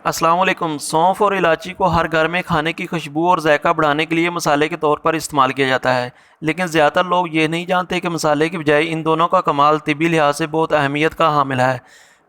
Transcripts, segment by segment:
अस्सलाम वालेकुम। सौंफ और इलायची को हर घर में खाने की खुशबू और जायका बढ़ाने के लिए मसाले के तौर पर इस्तेमाल किया जाता है, लेकिन ज़्यादातर लोग ये नहीं जानते कि मसाले की बजाय इन दोनों का कमाल तिब्बी लिहाज से बहुत अहमियत का हामिल है।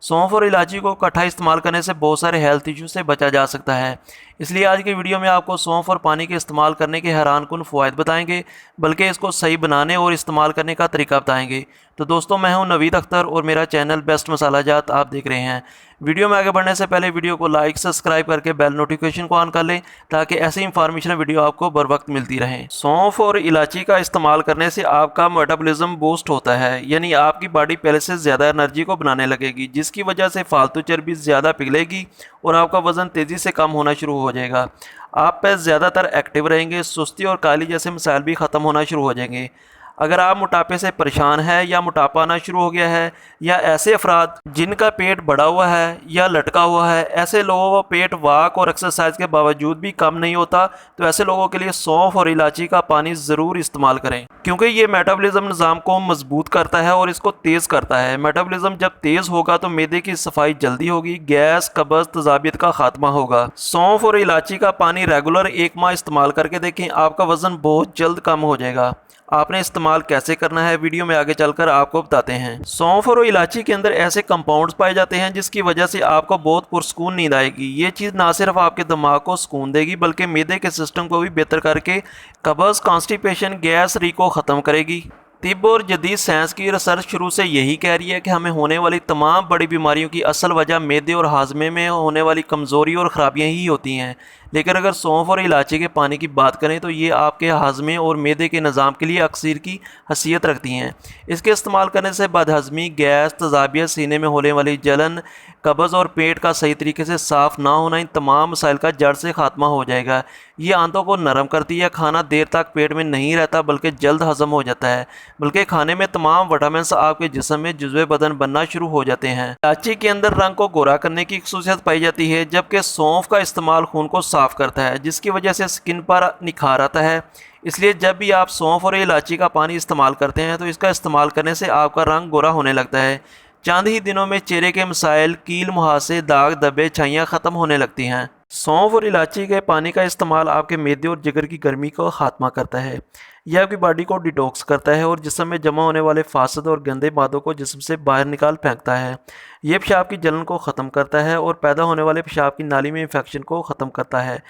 सौंफ और इलायची को इकट्ठा इस्तेमाल करने से बहुत सारे हेल्थ इशू से बचा जा सकता है। इसलिए आज की वीडियो में आपको सौंफ और पानी के इस्तेमाल करने के हैरानकुन फ़वाइद बताएंगे, बल्कि इसको सही बनाने और इस्तेमाल करने का तरीका बताएंगे। तो दोस्तों, मैं हूं नवीद अख्तर और मेरा चैनल बेस्ट मसाला जात आप देख रहे हैं। वीडियो में आगे बढ़ने से पहले वीडियो को लाइक सब्सक्राइब करके बेल नोटिफिकेशन को ऑन कर लें, ताकि ऐसी इंफॉर्मेशन वीडियो आपको बर वक्त मिलती रहे। सौंफ और इलायची का इस्तेमाल करने से आपका मेटाबॉलिज्म बूस्ट होता है, यानी आपकी बॉडी पहले से ज़्यादा एनर्जी को बनाने लगेगी, जिसकी वजह से फालतू चर्बी ज़्यादा पिघलेगी और आपका वज़न तेज़ी से कम होना शुरू हो जाएगा। आप पे ज़्यादातर एक्टिव रहेंगे, सुस्ती और काली जैसे मसाइल भी ख़त्म होना शुरू हो जाएंगे। अगर आप मोटापे से परेशान हैं या मोटापा आना शुरू हो गया है, या ऐसे अफराद जिनका पेट बढ़ा हुआ है या लटका हुआ है, ऐसे लोगों का पेट वॉक और एक्सरसाइज के बावजूद भी कम नहीं होता, तो ऐसे लोगों के लिए सौंफ और इलायची का पानी ज़रूर इस्तेमाल करें, क्योंकि ये मेटाबॉलिज्म निज़ाम को मजबूत करता है और इसको तेज़ करता है। मेटाबॉलिज्म जब तेज़ होगा तो मैदे की सफाई जल्दी होगी, गैस, कब्ज़, तेज़ाबियत का खात्मा होगा। सौंफ और इलायची का पानी रेगुलर 1 माह इस्तेमाल करके देखें, आपका वज़न बहुत जल्द कम हो जाएगा। आपने इस्तेमाल कैसे करना है वीडियो में आगे चलकर आपको बताते हैं। सौंफ और इलायची के अंदर ऐसे कंपाउंड्स पाए जाते हैं जिसकी वजह से आपको बहुत पुरस्कून नींद आएगी। ये चीज़ ना सिर्फ आपके दिमाग को सुकून देगी, बल्कि मैदे के सिस्टम को भी बेहतर करके कब्ज़, कॉन्स्टिपेशन, गैस री को ख़त्म करेगी। तिब और जदीद साइंस की रिसर्च शुरू से यही कह रही है कि हमें होने वाली तमाम बड़ी बीमारियों की असल वजह मैदे और हाजमे में होने वाली कमज़ोरी और ख़राबियाँ ही होती हैं। लेकिन अगर सौंफ और इलायची के पानी की बात करें तो ये आपके हाजमे और मैदे के निज़ाम के लिए अक्सर की हसीयत रखती हैं। इसके इस्तेमाल करने से बदहज़मी, गैस, तेज़ाबियत, सीने में होने वाली जलन, कब्ज़ और पेट का सही तरीके से साफ़ ना होना, इन तमाम मसाइल का जड़ से खात्मा हो जाएगा। ये आंतों को नरम करती है, खाना देर तक पेट में नहीं रहता बल्कि जल्द हज़म हो जाता है, बल्कि खाने में तमाम विटामिन आपके जिस्म में जुज़्वे बदन बनना शुरू हो जाते हैं। इलायची के अंदर रंग को गोरा करने की खसूसियत पाई जाती है, जबकि सौंफ का इस्तेमाल खून को साफ़ करता है, जिसकी वजह से स्किन पर निखार आता है। इसलिए जब भी आप सौंफ और इलायची का पानी इस्तेमाल करते हैं तो इसका इस्तेमाल करने से आपका रंग गोरा होने लगता है। चंद ही दिनों में चेहरे के मसाइल, कील, मुहासे, दाग, धब्बे, छाइयाँ ख़त्म होने लगती हैं। सौंफ और इलायची के पानी का इस्तेमाल आपके मैदे और जिगर की गर्मी को खात्मा करता है। यह आपकी बॉडी को डिटॉक्स करता है और जिस्म में जमा होने वाले फासद और गंदे मादों को जिस्म से बाहर निकाल फेंकता है। यह पेशाब की जलन को ख़त्म करता है और पैदा होने वाले पेशाब की नाली में इन्फेक्शन को ख़त्म करता है।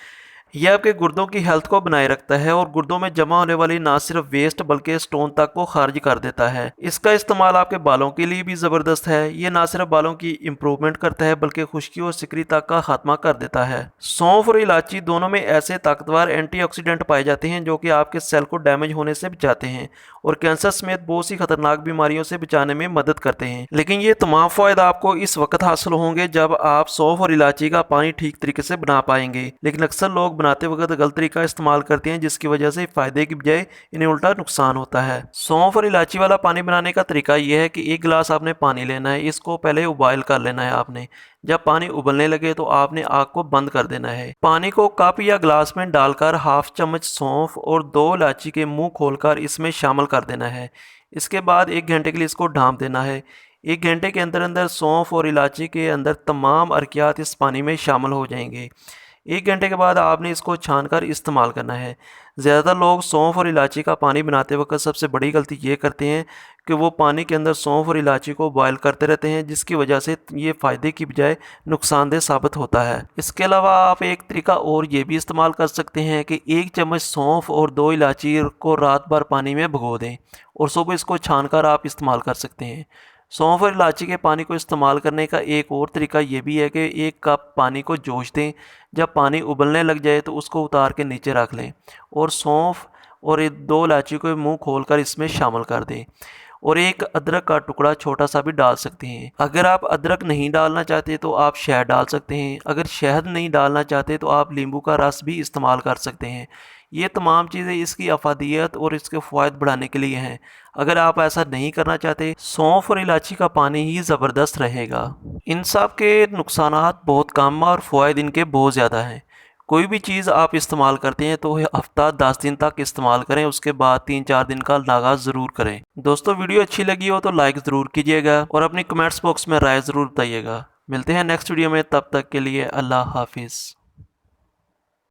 यह आपके गुर्दों की हेल्थ को बनाए रखता है और गुर्दों में जमा होने वाली ना सिर्फ वेस्ट बल्कि स्टोन तक को खारिज कर देता है। इसका इस्तेमाल आपके बालों के लिए भी ज़बरदस्त है। ये ना सिर्फ बालों की इम्प्रूवमेंट करता है बल्कि खुश्की और सिकरी तक का खात्मा कर देता है। सौंफ और इलायची दोनों में ऐसे ताकतवर एंटीऑक्सीडेंट पाए जाते हैं जो कि आपके सेल को डैमेज होने से बचाते हैं और कैंसर समेत बहुत सी खतरनाक बीमारियों से बचाने में मदद करते हैं। लेकिन ये तमाम फ़ायदा आपको इस वक्त हासिल होंगे जब आप सौंफ और इलायची का पानी ठीक तरीके से बना पाएंगे। लेकिन अक्सर लोग बनाते वक्त गलत तरीका इस्तेमाल करते हैं, जिसकी वजह से फ़ायदे की बजाय इन्हें उल्टा नुकसान होता है। सौंफ और इलायची वाला पानी बनाने का तरीका यह है कि 1 गिलास आपने पानी लेना है, इसको पहले उबाइल कर लेना है आपने। जब पानी उबलने लगे तो आपने आग को बंद कर देना है। पानी को कप या गिलास में डालकर हाफ चम्मच सौंफ और 2 इलायची के मुंह खोलकर इसमें शामिल कर देना है। इसके बाद 1 घंटे के लिए इसको ढाँप देना है। 1 घंटे के अंदर अंदर सौंफ और इलायची के अंदर तमाम अरकियात इस पानी में शामिल हो जाएंगे। 1 घंटे के बाद आपने इसको छानकर इस्तेमाल करना है। ज़्यादातर लोग सौंफ और इलायची का पानी बनाते वक्त सबसे बड़ी गलती ये करते हैं कि वो पानी के अंदर सौंफ और इलायची को बॉयल करते रहते हैं, जिसकी वजह से ये फ़ायदे की बजाय नुकसानदेह साबित होता है। इसके अलावा आप एक तरीका और ये भी इस्तेमाल कर सकते हैं कि 1 चम्मच सौंफ और 2 इलायची को रात भर पानी में भिगो दें और सुबह इसको छानकर आप इस्तेमाल कर सकते हैं। सौंफ और इलायची के पानी को इस्तेमाल करने का एक और तरीका ये भी है कि 1 कप पानी को जोश दें। जब पानी उबलने लग जाए तो उसको उतार के नीचे रख लें और सौंफ और 2 इलायची को मुंह खोलकर इसमें शामिल कर दें और 1 अदरक का टुकड़ा छोटा सा भी डाल सकते हैं। अगर आप अदरक नहीं डालना चाहते तो आप शहद डाल सकते हैं। अगर शहद नहीं डालना चाहते तो आप नींबू का रस भी इस्तेमाल कर सकते हैं। ये तमाम चीज़ें इसकी अफादियत और इसके फ़वाइद बढ़ाने के लिए हैं। अगर आप ऐसा नहीं करना चाहते, सौंफ और इलायची का पानी ही ज़बरदस्त रहेगा। इन सब के नुकसानात बहुत कम और फ़वाइद इनके बहुत ज़्यादा हैं। कोई भी चीज़ आप इस्तेमाल करते हैं तो हफ्ता 10 दिन तक इस्तेमाल करें, उसके बाद 3-4 दिन का आगाज़ ज़रूर करें। दोस्तों, वीडियो अच्छी लगी हो तो लाइक ज़रूर कीजिएगा और अपनी कमेंट्स बॉक्स में राय ज़रूर बताइएगा। मिलते हैं नेक्स्ट वीडियो में, तब तक के लिए अल्लाह हाफिज़।